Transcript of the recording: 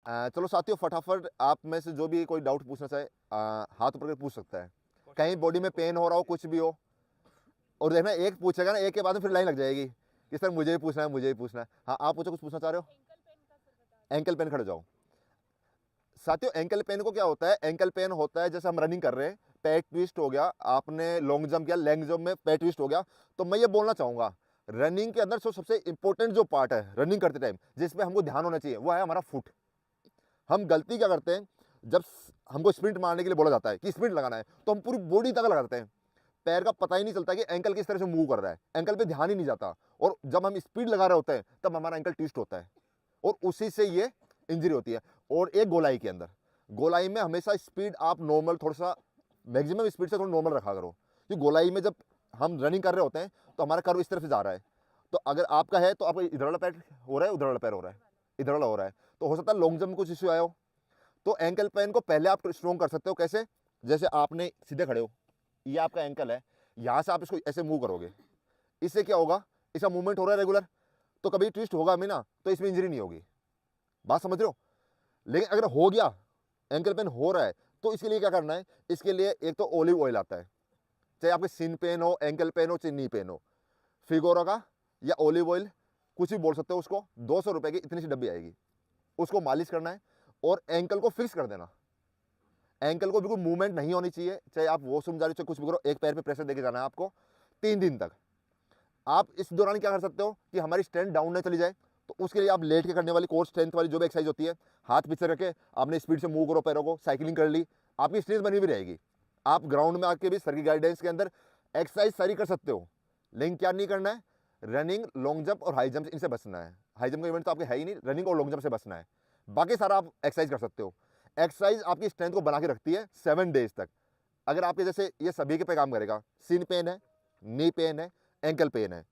चलो साथियों, फटाफट आप में से जो भी कोई डाउट पूछना चाहे हाथ ऊपर करके पूछ सकता है। कहीं बॉडी में पेन हो रहा हो, कुछ भी हो, और देखना एक पूछेगा ना, एक के बाद में फिर लाइन लग जाएगी कि सर मुझे ही पूछना है, मुझे ही पूछना है। हाँ आप पूछो, कुछ पूछना चाह रहे हो? एंकल पेन, खड़े जाओ। साथियों एंकल पेन को क्या होता है? एंकल पेन होता है जैसे हम रनिंग कर रहे हैं, पैर ट्विस्ट हो गया, आपने लॉन्ग जंप किया, लैंग जंप में पैर ट्विस्ट हो गया, तो मैं ये बोलना चाहूंगा रनिंग के अंदर सबसे इंपॉर्टेंट जो पार्ट है रनिंग करते टाइम, जिसपे हमको ध्यान होना चाहिए, वो है हमारा फुट। हम गलती क्या करते हैं, जब हमको स्प्रिंट मारने के लिए बोला जाता है कि स्प्रिंट लगाना है, तो हम पूरी बॉडी तक लगाते हैं, पैर का पता ही नहीं चलता कि एंकल किस तरह से मूव कर रहा है, एंकल पे ध्यान ही नहीं जाता, और जब हम स्पीड लगा रहे होते हैं तब हमारा एंकल ट्विस्ट होता है, और उसी से ये इंजरी होती है। और एक गोलाई के अंदर, गोलाई में हमेशा स्पीड आप नॉर्मल, थोड़ा सा मैक्सिमम स्पीड से थोड़ा नॉर्मल रखा करो, क्योंकि गोलाई में जब हम रनिंग कर रहे होते हैं तो हमारा कर्व इस तरफ से जा रहा है, तो अगर आपका है तो आपका इधर वाला पैर हो रहा है, उधर वाला पैर हो रहा है, इधर वाला हो रहा है, तो हो सकता है लॉन्ग जंप में कुछ इश्यू आया हो। तो एंकल पेन को पहले आप स्ट्रॉन्ग कर सकते हो, कैसे? जैसे आपने सीधे खड़े हो, ये आपका एंकल है, यहाँ से आप इसको ऐसे मूव करोगे, इससे क्या होगा, इसका मूवमेंट हो रहा है रेगुलर, तो कभी ट्विस्ट होगा भी ना, तो इसमें इंजरी नहीं होगी। बात समझ रहे हो? लेकिन अगर हो गया, एंकल पेन हो रहा है, तो इसके लिए क्या करना है? इसके लिए एक तो ऑलिव ऑयल आता है, चाहे आपके सिन पेन हो, एंकल पेन हो, चाहे नी पेन हो, फिगोरा का या ऑलिव ऑयल, कुछ भी बोल सकते हो उसको, 200 रुपए की इतनी सी डब्बी आएगी, उसको मालिश करना है और एंकल को फिक्स कर देना। एंकल को बिल्कुल मूवमेंट नहीं होनी चाहिए, चाहे आप वॉशरूम जा रहे हो, चाहे कुछ भी करो, एक पैर पे प्रेशर देके जाना है आपको 3 दिन तक। आप इस दौरान क्या कर सकते हो कि हमारी स्ट्रेंथ डाउन न चली जाए, तो उसके लिए आप लेट के करने वाली कोर स्ट्रेंथ वाली जो भी एक्सरसाइज होती है, हाथ पीछे रखे, आपने स्पीड से मूव करो पैरों को, साइकिलिंग कर ली, आपकी स्ट्रेंथ बनी भी रहेगी। आप ग्राउंड में आके भी सर की गाइडेंस के अंदर एक्सरसाइज सारी कर सकते हो, लेकिन क्या नहीं करना है? रनिंग, लॉन्ग जंप और हाई जंप, इनसे बचना है। हाई जंप का इवेंट तो आपके है ही नहीं, रनिंग और लॉन्ग जंप से बचना है, बाकी सारा आप एक्सरसाइज कर सकते हो। एक्सरसाइज आपकी स्ट्रेंथ को बना के रखती है 7 डेज तक। अगर आपके जैसे ये सभी के पे काम करेगा, सिन पेन है, नी पेन है, एंकल पेन है,